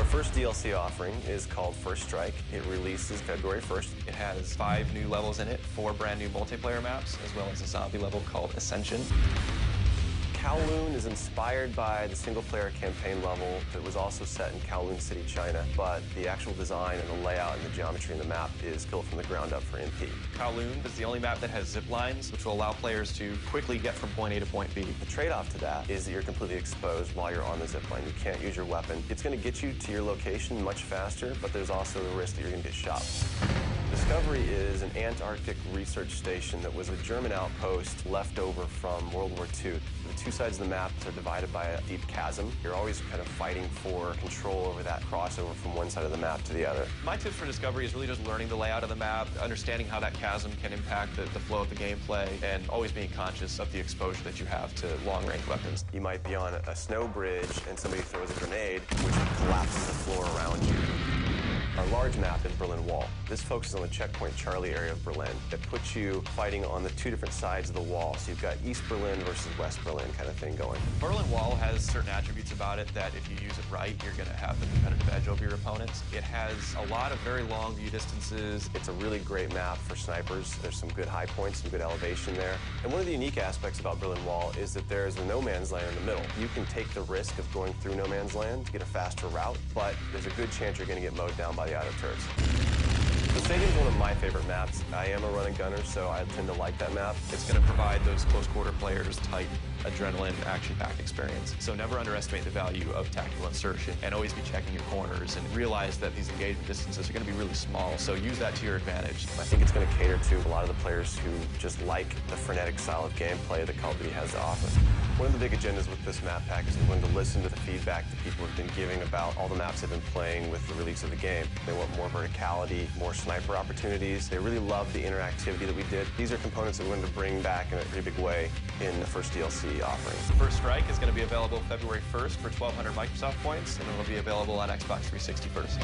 first DLC offering is called First Strike. It releases February 1st. It has 5 new levels in it, 4 brand new multiplayer maps, as well as a zombie level called Ascension. Kowloon is inspired by the single-player campaign level that was also set in Kowloon City, China, but the actual design and the layout and the geometry in the map is built from the ground up for MP. Kowloon is the only map that has zip lines, which will allow players to quickly get from point A to point B. The trade-off to that is that you're completely exposed while you're on the zip line. You can't use your weapon. It's going to get you to your location much faster, but there's also the risk that you're going to get shot. Discovery is an Antarctic research station that was a German outpost left over from World War II. The two sides of the map are divided by a deep chasm. You're always kind of fighting for control over that crossover from one side of the map to the other. My tips for Discovery is really just learning the layout of the map, understanding how that chasm can impact the flow of the gameplay, and always being conscious of the exposure that you have to long-range weapons. You might be on a snow bridge and somebody throws a grenade, which collapses the floor around you. Our large map is Berlin Wall. This focuses on the checkpoint Charlie area of Berlin. It puts you fighting on the two different sides of the wall. So you've got East Berlin versus West Berlin kind of thing going. Berlin Wall has certain attributes about it that if you use it right, you're going to have the competitive edge over your opponents. It has a lot of very long view distances. It's a really great map for snipers. There's some good high points, some good elevation there. And one of the unique aspects about Berlin Wall is that there's a no man's land in the middle. You can take the risk of going through no man's land to get a faster route, but there's a good chance you're going to get mowed down by the auto turrets. The stadium's one of my favorite maps. I am a run and gunner, so I tend to like that map. It's going to provide those close quarter players tight adrenaline, action-packed experience. So never underestimate the value of tactical insertion, and always be checking your corners, and realize that these engagement distances are going to be really small, so use that to your advantage. I think it's going to cater to a lot of the players who just like the frenetic style of gameplay that Call of Duty has to offer. One of the big agendas with this map pack is we wanted to listen to the feedback that people have been giving about all the maps they've been playing with the release of the game. They want more verticality, more sniper opportunities. They really love the interactivity that we did. These are components that we wanted to bring back in a pretty big way in the first DLC offering. First Strike is going to be available February 1st for 1,200 Microsoft points, and it'll be available on Xbox 360 first.